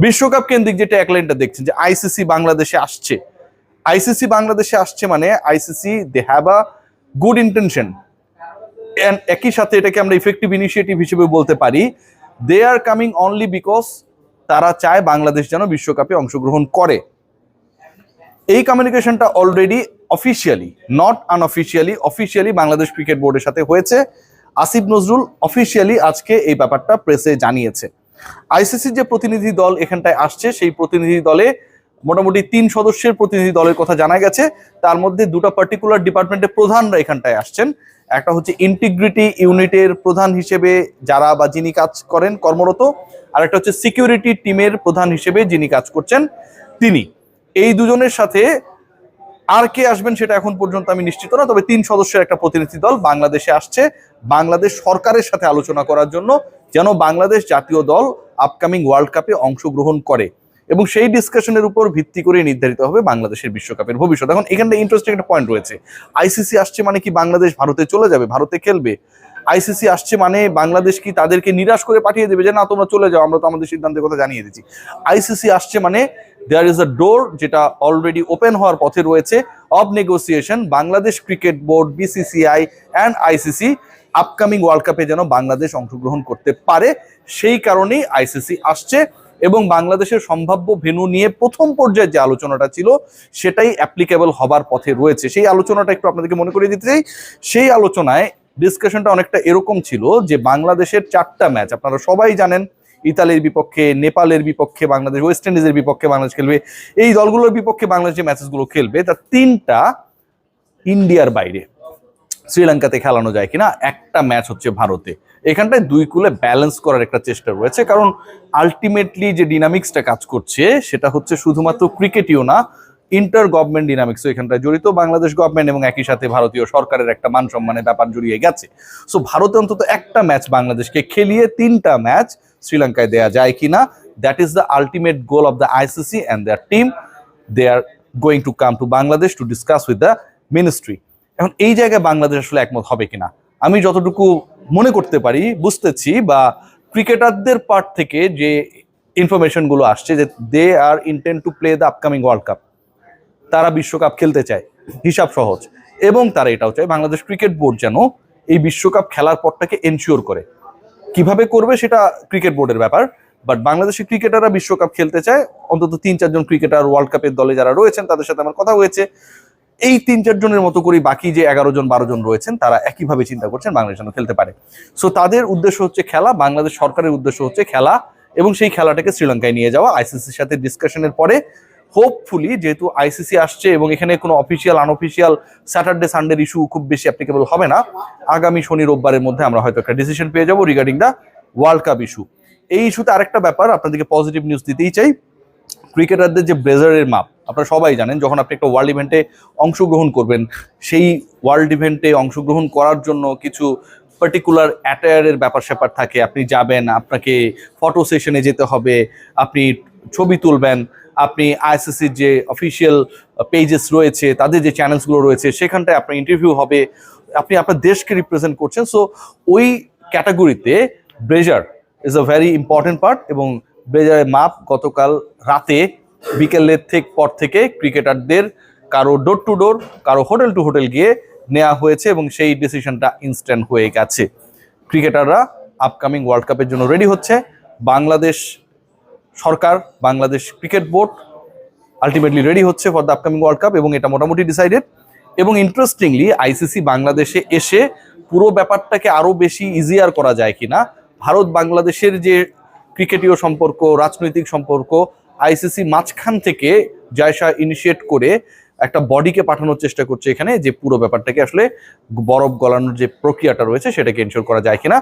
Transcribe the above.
বিশ্বকাপ কেন্দ্রিক যে ট্যাগলাইনটা দেখছেন যে আইসিসি বাংলাদেশে আসছে, আইসিসি বাংলাদেশে আসছে মানে ICC they have a good intention, একই সাথে এটাকে আমরা ইফেক্টিভ ইনিশিয়েটিভ হিসেবে বলতে পারি। They are coming only because তারা চায় বাংলাদেশ যেন বিশ্বকাপে অংশগ্রহণ করে। এই কমিউনিকেশনটা already officially, not unofficially, officially Bangladesh cricket বোর্ডের সাথে হয়েছে। আসিফ নজরুল অফিসিয়ালি আজকে এই ব্যাপারটা প্রেসে জানিয়েছে। আইসিসির যে প্রতিনিধি দল এখানটায় আসছে, সেই প্রতিনিধি দলে মোটামুটি 3 সদস্যের প্রতিনিধি দলের কথা জানা গেছে। তার মধ্যে 2টা পার্টিকুলার ডিপার্টমেন্টের প্রধানরা এখানটায় আসছেন। একটা হচ্ছে ইন্টিগ্রিটি ইউনিটের প্রধান হিসেবে যারা বা যিনি কাজ করেন কর্মরত, আর একটা হচ্ছে সিকিউরিটি টিমের প্রধান হিসেবে যিনি কাজ করছেন তিনি। এই দুজনের সাথে আর কে আসবেন সেটা এখন পর্যন্ত আমি নিশ্চিত না, তবে 3 সদস্যের একটা প্রতিনিধি দল বাংলাদেশে আসছে বাংলাদেশ সরকারের সাথে আলোচনা করার জন্য, যেন বাংলাদেশ জাতীয় দল আপকামিং ওয়ার্ল্ড কাপে অংশগ্রহণ করে, এবং সেই ডিসকাশনের উপর ভিত্তি করে নির্ধারিত হবে বাংলাদেশের বিশ্বকাপের ভবিষ্যৎ। এখন এখানটা ইন্টারেস্টিং একটা পয়েন্ট রয়েছে, আইসিসি আসছে মানে কি বাংলাদেশ ভারতে চলে যাবে, ভারতে খেলবে? আইসিসি আসছে মানে বাংলাদেশ কি তাদেরকে নিরাশ করে পাঠিয়ে দেবে যে না তোমরা চলে যাও, আমরা তো আমাদের সিদ্ধান্তের কথা জানিয়ে দিচ্ছি? আইসিসি আসছে মানে দেয়ার ইজ আ ডোর যেটা অলরেডি ওপেন হওয়ার পথে রয়েছে of negotiation, Bangladesh cricket board, BCCI and ICC upcoming world কাপে যেন বাংলাদেশ অংশগ্রহণ করতে পারে, সেই কারণেই আইসিসি আসছে। এবং বাংলাদেশের সম্ভাব্য ভেন্যু নিয়ে প্রথম পর্যায়ে যে আলোচনাটা ছিল সেটাই অ্যাপ্লিকেবল হবার পথে রয়েছে। সেই আলোচনাটা একটু আপনাদেরকে মনে করিয়ে দিতে চাই। সেই আলোচনায় ডিসকাশনটা অনেকটা এরকম ছিল যে বাংলাদেশের 4টা ম্যাচ আপনারা সবাই জানেন, ইতালির বিপক্ষে, নেপালের বিপক্ষে বাংলাদেশ, ওয়েস্ট ইন্ডিজের বিপক্ষে বাংলাদেশ খেলবে, এই দলগুলোর বিপক্ষে বাংলাদেশ যে ম্যাচেসগুলো খেলবে তার 3টা ইন্ডিয়ার বাইরে, শ্রীলঙ্কাতে খেলানো যায় কিনা, একটা ম্যাচ হচ্ছে ভারতে। এখানটায় 2 কুলে ব্যালেন্স করার একটা চেষ্টা রয়েছে, কারণ আলটিমেটলি যে ডিনামিক্সটা কাজ করছে সেটা হচ্ছে শুধুমাত্র ক্রিকেটীয় না, ইন্টার গভর্নমেন্ট ডিনামিক্সও এখানটায় জড়িত। বাংলাদেশ গভর্নমেন্ট এবং একই সাথে ভারতীয় সরকারের একটা মান সম্মানের ব্যাপার জড়িয়ে গেছে। সো ভারতে অন্তত একটা ম্যাচ বাংলাদেশকে খেলিয়ে 3টা ম্যাচ শ্রীলঙ্কায় দেয়া যায় কিনা, that is the ultimate goal of the ICC and their team. They are going to come to Bangladesh to discuss with the ministry. এখন এই জায়গায় বাংলাদেশ আসলে একমত হবে কিনা, আমি যতটুকু মনে করতে পারি, বুঝতেছি, বা ক্রিকেটারদের পার্ট থেকে যে ইনফরমেশন গুলো আসছে যে they are intend to play the upcoming world cup, তারা বিশ্বকাপ খেলতে চায়, হিসাব সহজ, এবং তারা এটাও চায় বাংলাদেশ ক্রিকেট বোর্ড যেন এই বিশ্বকাপ খেলার পরটাকে এনশিওর করে। কিভাবে করবে সেটা ক্রিকেট বোর্ডের ব্যাপার, বাট বাংলাদেশের ক্রিকেটাররা বিশ্বকাপ খেলতে চায়। অন্তত 3-4 জন ক্রিকেটার ওয়ার্ল্ড কাপের দলে যারা রয়েছেন তাদের সাথে আমার কথা হয়েছে, এই 3-4 জনের মতো করে বাকি যে 11 জন 12 জন রয়েছেন তারা একইভাবে চিন্তা করছেন বাংলাদেশ যেন খেলতে পারে। সো তাদের উদ্দেশ্য হচ্ছে খেলা, বাংলাদেশ সরকারের উদ্দেশ্য হচ্ছে খেলা, এবং সেই খেলাটাকে শ্রীলঙ্কায় নিয়ে যাওয়া। আইসিসির সাথে ডিসকাশনের পরে হোপফুলি, যেহেতু আইসিসি আসছে এবং এখানে কোনো অফিসিয়াল আনঅফিসিয়াল স্যাটারডে সানডের ইস্যু খুব বেশি অ্যাপ্লিকেবল হবে না, আগামী শনি রোববারের মধ্যে আমরা হয়তো একটা ডিসিশন পেয়ে যাবো regarding the world cup issue. এই ইস্যুতে আরেকটা ব্যাপার আপনাদেরকে পজিটিভ নিউজ দিতেই চাই। ক্রিকেটারদের যে ব্লেজারের মাপ আপনারা সবাই জানেন, যখন আপনি একটা ওয়ার্ল্ড ইভেন্টে অংশগ্রহণ করবেন, সেই ওয়ার্ল্ড ইভেন্টে অংশগ্রহণ করার জন্য কিছু পার্টিকুলার অ্যাটায়ারের ব্যাপার স্যাপার থাকে। আপনি যাবেন, আপনাকে ফটো সেশনে যেতে হবে, আপনি ছবি তুলবেন, আপনি আইসিসির যে অফিসিয়াল পেজেস রয়েছে, তাদের যে চ্যানেলসগুলো রয়েছে সেখানটায় আপনার ইন্টারভিউ হবে, আপনি আপনার দেশকে রিপ্রেজেন্ট করছেন। সো ওই ক্যাটাগরিতে blazer is a very important part, এবং ব্লেজারের মাপ গতকাল রাতে বিকেলের পর থেকে ক্রিকেটারদের কারো ডোর টু ডোর, কারো হোটেল টু হোটেল গিয়ে নেওয়া হয়েছে, এবং সেই ডিসিশনটা ইনস্ট্যান্ট হয়ে গেছে। ক্রিকেটাররা আপকামিং ওয়ার্ল্ড কাপের জন্য রেডি হচ্ছে। বাংলাদেশ সরকার, Bangladesh cricket board ultimately ready হচ্ছে for the upcoming world cup, এবং এটা মোটামুটি ডিসাইডেড। এবং ইন্টারেস্টিংলি আইসিসি বাংলাদেশে এসে পুরো ব্যাপারটাকে আরো বেশি ইজিয়ার করা যায় কিনা, ভারত বাংলাদেশের যে ক্রিকেটীয় সম্পর্ক, রাজনৈতিক সম্পর্ক, আইসিসি মাঝখান থেকে জায়সা ইনিশিয়েট করে একটা বডিকে পাঠানোর চেষ্টা করছে এখানে, যে পুরো ব্যাপারটাকে আসলে বরফ গলানোর যে প্রক্রিয়াটা রয়েছে সেটাকে এনশিওর করা যায় কিনা।